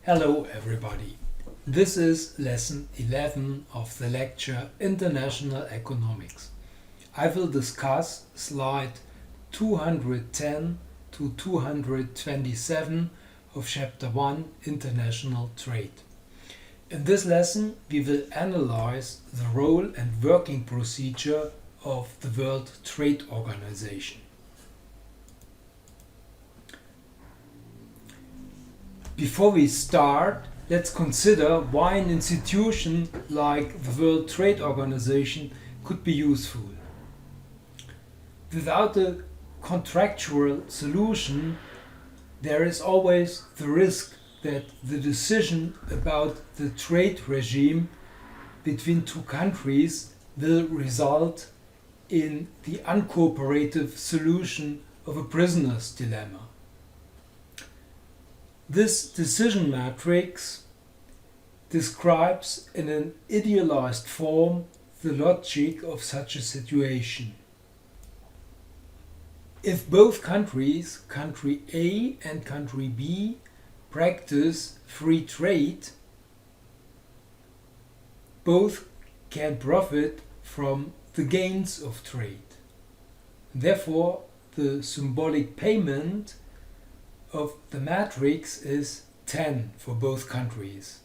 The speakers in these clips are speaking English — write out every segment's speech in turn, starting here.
Hello everybody. This is lesson 11 of the lecture International Economics. I will discuss slide 210 to 227 of chapter 1 International Trade. In this lesson we will analyze the role and working procedure of the World Trade Organization. Before we start, let's consider why an institution like the World Trade Organization could be useful. Without a contractual solution, there is always the risk that the decision about the trade regime between two countries will result in the uncooperative solution of a prisoner's dilemma. This decision matrix describes in an idealized form the logic of such a situation. If both countries, country A and country B, practice free trade, both can profit from the gains of trade. Therefore, the symbolic payment of the matrix is 10 for both countries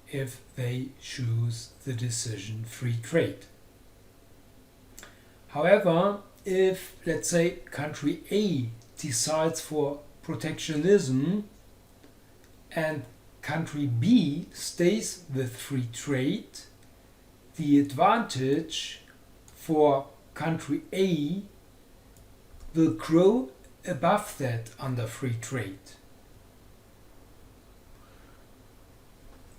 if they choose the decision free trade. However, if, let's say, country A decides for protectionism and country B stays with free trade, the advantage for country A will grow above that under free trade.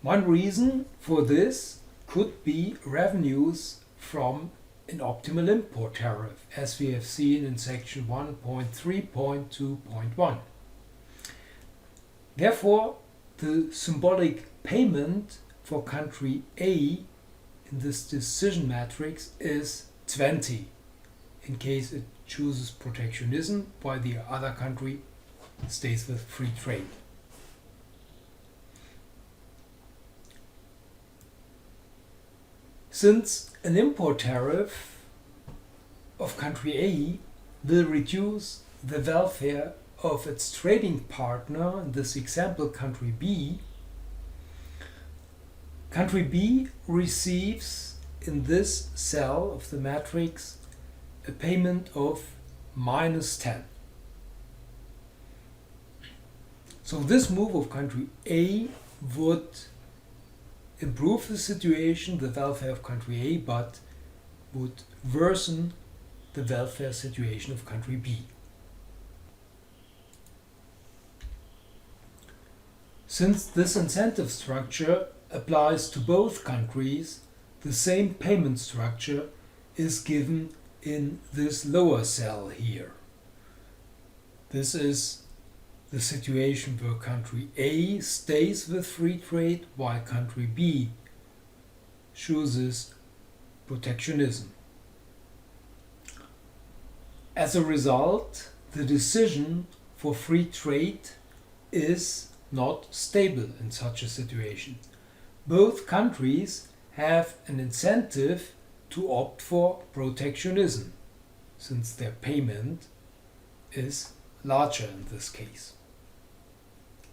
One reason for this could be revenues from an optimal import tariff, as we have seen in section 1.3.2.1. Therefore, the symbolic payment for country A in this decision matrix is 20 in case it chooses protectionism while the other country stays with free trade. Since an import tariff of country A will reduce the welfare of its trading partner, in this example country B receives in this cell of the matrix a payment of -10. So this move of country A would improve the situation, the welfare of country A, but would worsen the welfare situation of country B. Since this incentive structure applies to both countries, the same payment structure is given in this lower cell here. This is the situation where country A stays with free trade while country B chooses protectionism. As a result, the decision for free trade is not stable in such a situation. Both countries have an incentive to opt for protectionism, since their payment is larger in this case,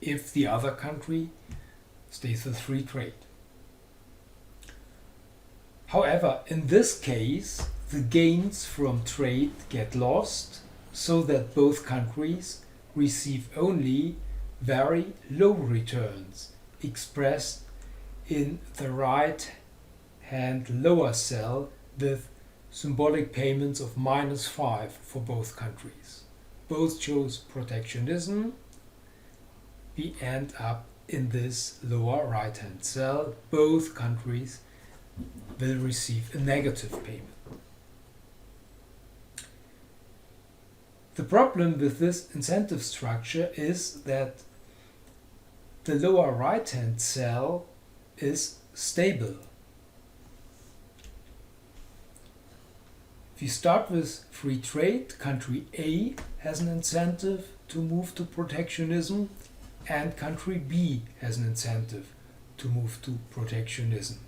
if the other country stays with free trade. However, in this case, the gains from trade get lost, so that both countries receive only very low returns, expressed in the right hand lower cell with symbolic payments of -5 for both countries. Both chose protectionism. We end up in this lower right hand cell. Both countries will receive a negative payment. The problem with this incentive structure is that the lower right hand cell is stable. If you start with free trade, country A has an incentive to move to protectionism, and country B has an incentive to move to protectionism.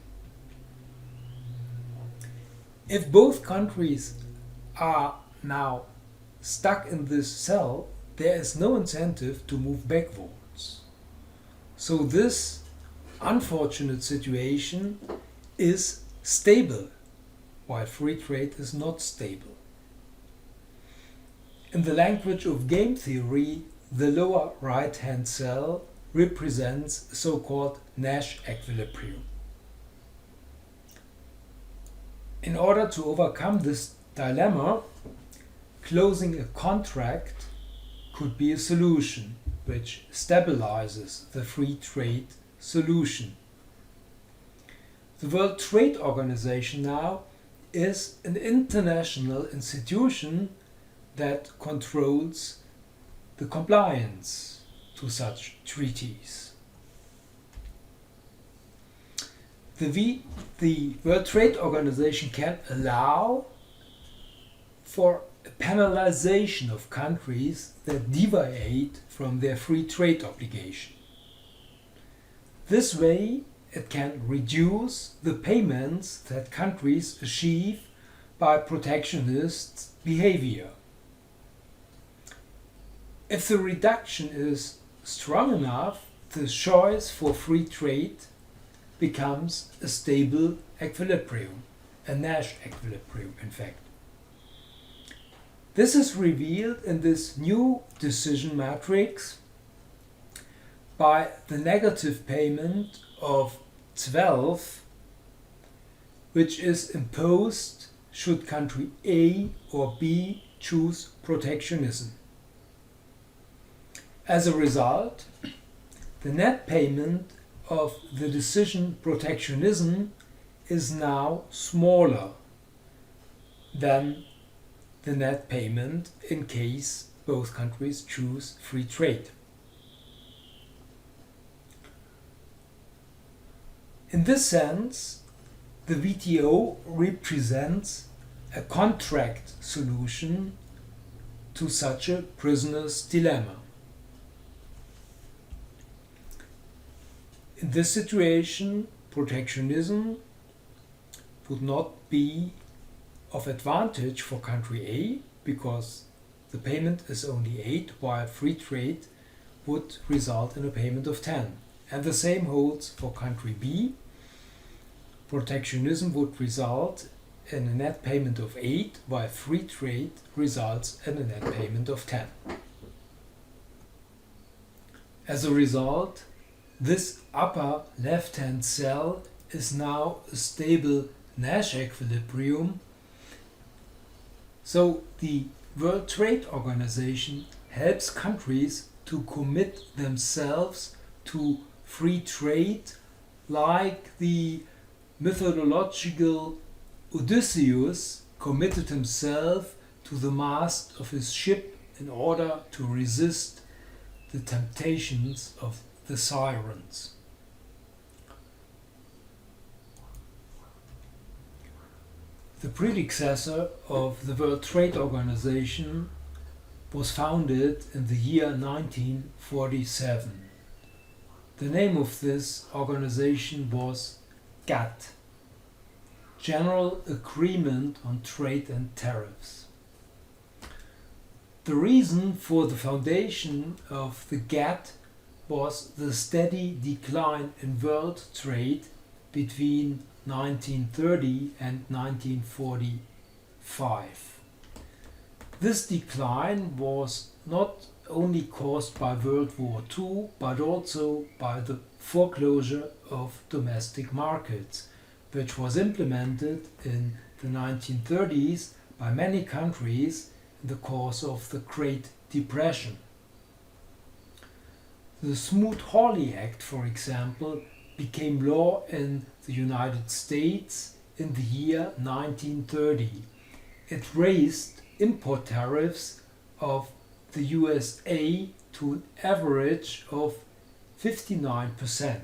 If both countries are now stuck in this cell, there is no incentive to move backwards. So this unfortunate situation is stable, while free trade is not stable. In the language of game theory, the lower right-hand cell represents a so-called Nash equilibrium. In order to overcome this dilemma, closing a contract could be a solution which stabilizes the free trade solution. The World Trade Organization now is an international institution that controls the compliance to such treaties. The World Trade Organization can allow for a penalization of countries that deviate from their free trade obligation. This way, it can reduce the payments that countries achieve by protectionist behavior. If the reduction is strong enough, the choice for free trade becomes a stable equilibrium, a Nash equilibrium, in fact. This is revealed in this new decision matrix by the negative payment of 12, which is imposed should country A or B choose protectionism. As a result, the net payment of the decision protectionism is now smaller than the net payment in case both countries choose free trade. In this sense, the WTO represents a contract solution to such a prisoner's dilemma. In this situation, protectionism would not be of advantage for country A because the payment is only 8, while free trade would result in a payment of 10. And the same holds for country B. Protectionism would result in a net payment of 8, while free trade results in a net payment of 10. As a result, this upper left-hand cell is now a stable Nash equilibrium. So the World Trade Organization helps countries to commit themselves to free trade, like the mythological Odysseus committed himself to the mast of his ship in order to resist the temptations of the sirens. The predecessor of the World Trade Organization was founded in the year 1947. The name of this organization was GATT, General Agreement on Trade and Tariffs. The reason for the foundation of the GATT was the steady decline in world trade between 1930 and 1945. This decline was not only caused by World War II, but also by the foreclosure of domestic markets, which was implemented in the 1930s by many countries in the course of the Great Depression. The Smoot-Hawley Act, for example, became law in the United States in the year 1930. It raised import tariffs of the USA to an average of 59%.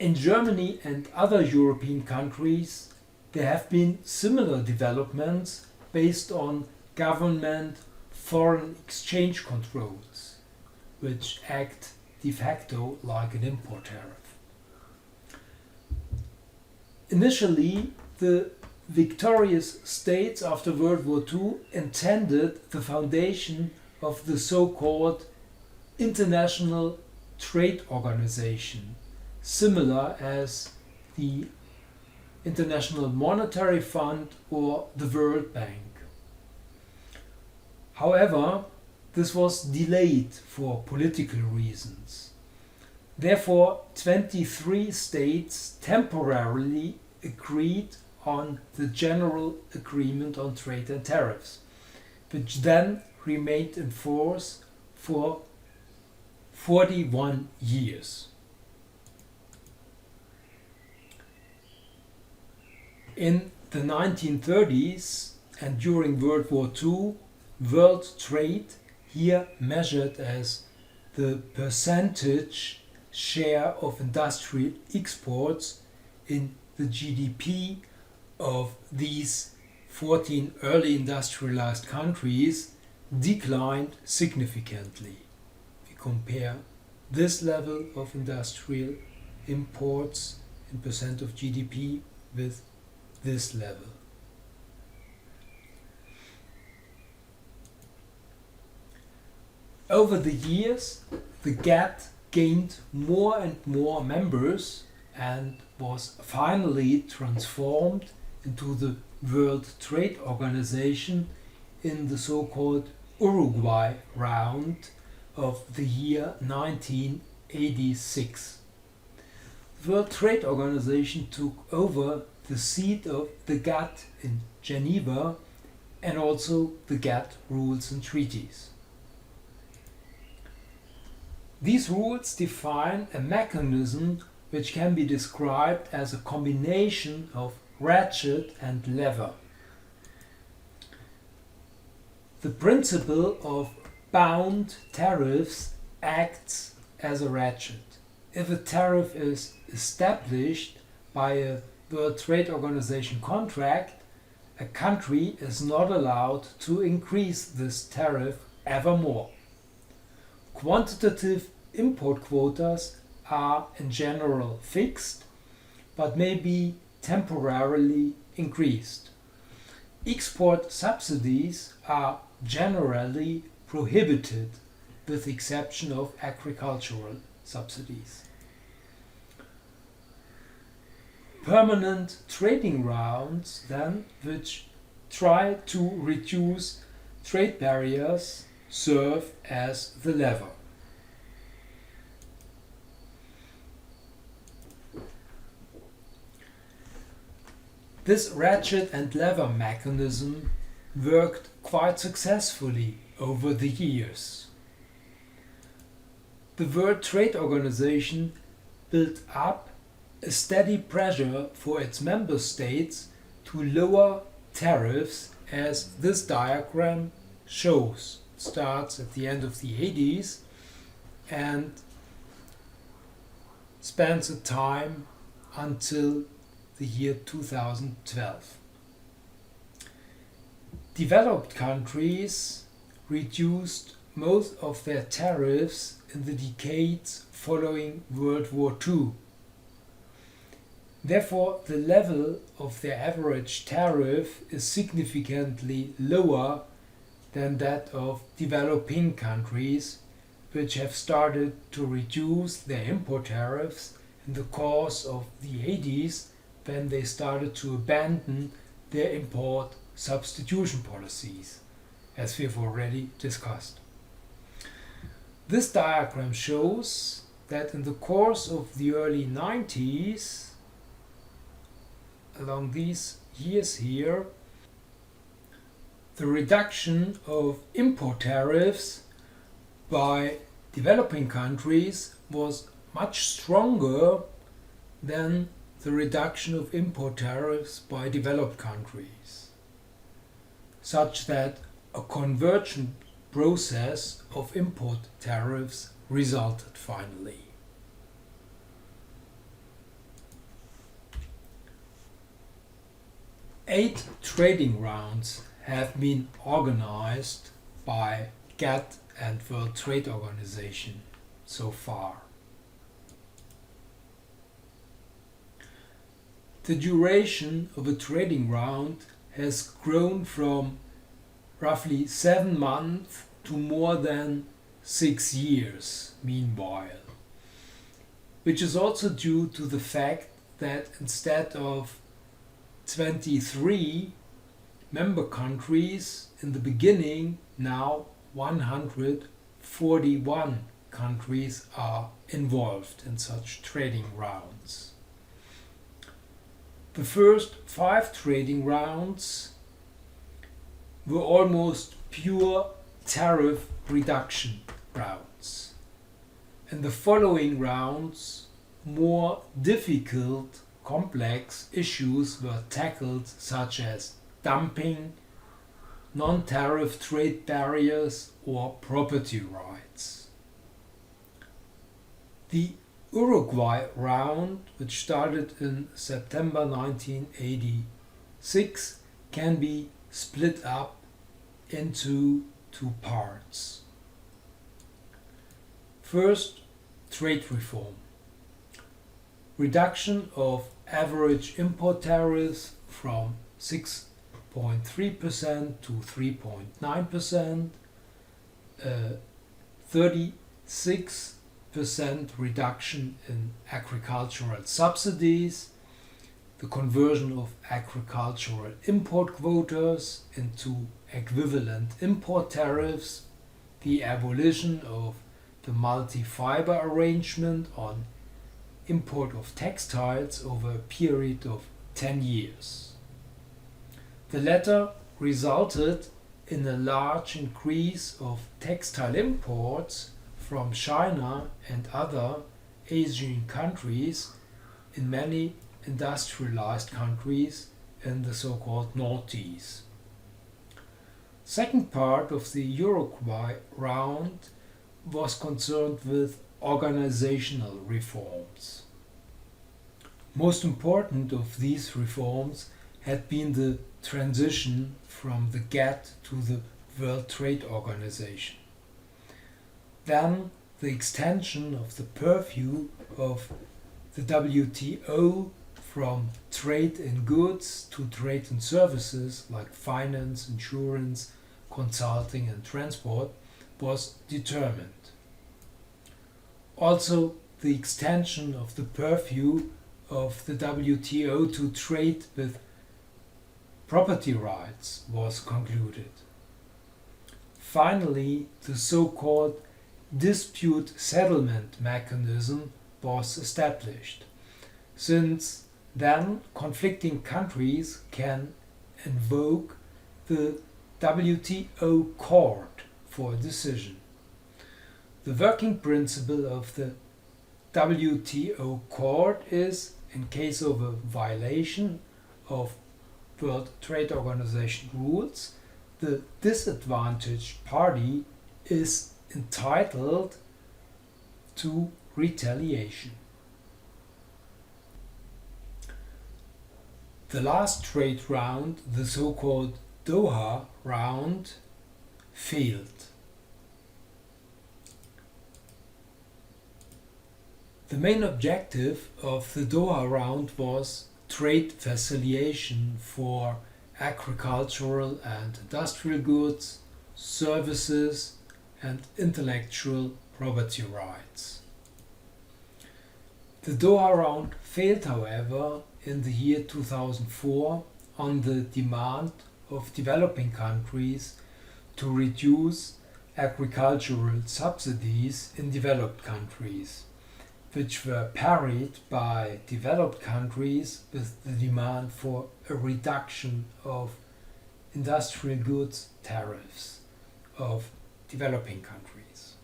In Germany and other European countries, there have been similar developments based on government foreign exchange controls. which act de facto like an import tariff. Initially, the victorious states after World War II intended the foundation of the so-called International Trade Organization, similar as the International Monetary Fund or the World Bank. However, this was delayed for political reasons. Therefore, 23 states temporarily agreed on the General Agreement on Trade and Tariffs, which then remained in force for 41 years. In the 1930s and during World War II, world trade, here measured as the percentage share of industrial exports in the GDP of these 14 early industrialized countries, declined significantly. We compare this level of industrial imports in percent of GDP with this level. Over the years, the GATT gained more and more members and was finally transformed into the World Trade Organization in the so-called Uruguay Round of the year 1986. The World Trade Organization took over the seat of the GATT in Geneva and also the GATT rules and treaties. These rules define a mechanism which can be described as a combination of ratchet and lever. The principle of bound tariffs acts as a ratchet. If a tariff is established by a World Trade Organization contract, a country is not allowed to increase this tariff evermore. Quantitative import quotas are in general fixed, but may be temporarily increased. Export subsidies are generally prohibited, with the exception of agricultural subsidies. Permanent trading rounds, then, which try to reduce trade barriers, serve as the lever. This ratchet and lever mechanism worked quite successfully over the years. The World Trade Organization built up a steady pressure for its member states to lower tariffs, as this diagram shows. It starts at the end of the 80s and spans a time until the year 2012. Developed countries reduced most of their tariffs in the decades following World War II. Therefore, the level of their average tariff is significantly lower than that of developing countries, which have started to reduce their import tariffs in the course of the 80s, when they started to abandon their import substitution policies, as we have already discussed. This diagram shows that in the course of the early 90s, along these years here, the reduction of import tariffs by developing countries was much stronger than the reduction of import tariffs by developed countries, such that a convergent process of import tariffs resulted finally. Eight trading rounds have been organized by GATT and World Trade Organization so far. The duration of a trading round has grown from roughly 7 months to more than 6 years meanwhile, which is also due to the fact that instead of 23 member countries in the beginning, now 141 countries are involved in such trading rounds. The first 5 trading rounds were almost pure tariff reduction rounds. In the following rounds, more difficult, complex issues were tackled, such as dumping, non-tariff trade barriers, or property rights. The Uruguay round, which started in September 1986, can be split up into 2 parts. First, trade reform. Reduction of average import tariffs from 6.3% to 3.9%, 36% reduction in agricultural subsidies, the conversion of agricultural import quotas into equivalent import tariffs, the abolition of the multi-fiber arrangement on import of textiles over a period of 10 years. The latter resulted in a large increase of textile imports from China and other Asian countries in many industrialized countries in the so-called Northeast. Second part of the Uruguay round was concerned with organizational reforms. Most important of these reforms had been the transition from the GATT to the World Trade Organization. Then the extension of the purview of the WTO from trade in goods to trade in services like finance, insurance, consulting and transport was determined. Also, the extension of the purview of the WTO to trade with property rights was concluded. Finally, the so-called dispute settlement mechanism was established. Since then, conflicting countries can invoke the WTO court for a decision. The working principle of the WTO court is, in case of a violation of World Trade Organization rules, the disadvantaged party is entitled to retaliation. The last trade round, the so-called Doha round, failed. The main objective of the Doha round was trade facilitation for agricultural and industrial goods, services, and intellectual property rights. The Doha round failed, however, in the year 2004 on the demand of developing countries to reduce agricultural subsidies in developed countries, which were parried by developed countries with the demand for a reduction of industrial goods tariffs of developing countries.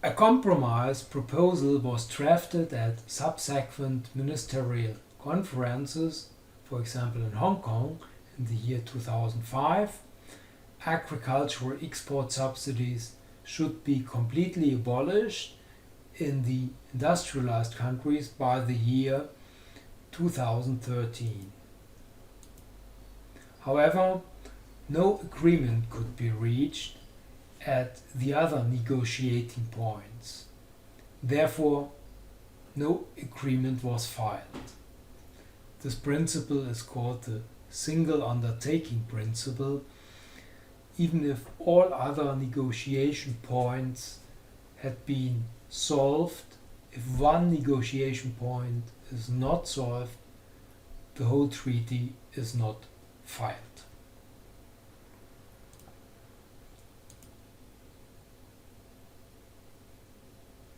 A compromise proposal was drafted at subsequent ministerial conferences, for example in Hong Kong in the year 2005. Agricultural export subsidies should be completely abolished in the industrialized countries by the year 2013. However, no agreement could be reached at the other negotiating points. Therefore, no agreement was filed. This principle is called the single undertaking principle, even if all other negotiation points had been solved. If one negotiation point is not solved, the whole treaty is not filed.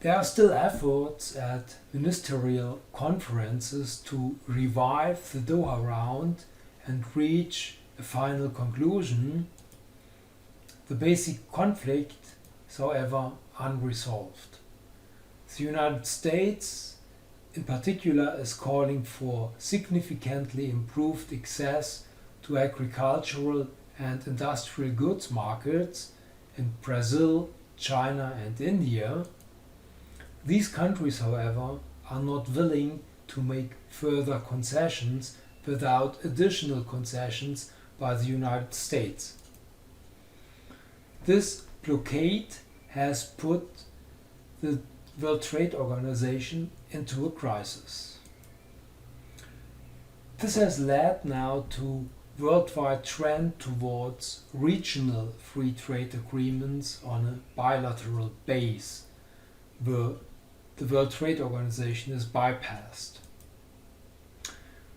There are still efforts at ministerial conferences to revive the Doha round and reach a final conclusion. The basic conflict is, however, unresolved. The United States, in particular, is calling for significantly improved access to agricultural and industrial goods markets in Brazil, China, and India. These countries, however, are not willing to make further concessions without additional concessions by the United States. This blockade has put the World Trade Organization into a crisis. This has led now to a worldwide trend towards regional free trade agreements on a bilateral base, where the World Trade Organization is bypassed.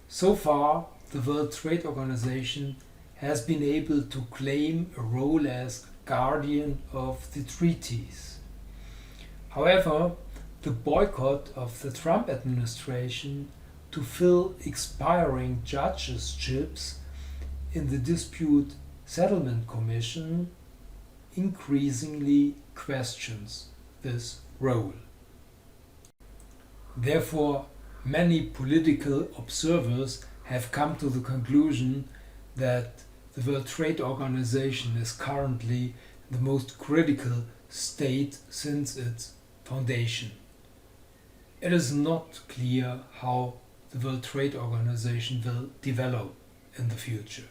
So far, the World Trade Organization has been able to claim a role as guardian of the treaties. However, the boycott of the Trump administration to fill expiring judgeships in the Dispute Settlement Commission increasingly questions this role. Therefore, many political observers have come to the conclusion that the World Trade Organization is currently in the most critical state since its foundation. It is not clear how the World Trade Organization will develop in the future.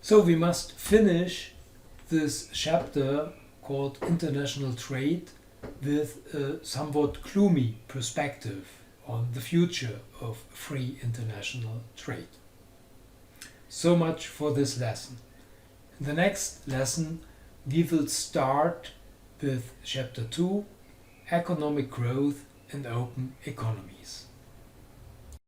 So we must finish this chapter called International Trade with a somewhat gloomy perspective on the future of free international trade. So much for this lesson. In the next lesson, we will start with Chapter 2, Economic Growth and Open Economies.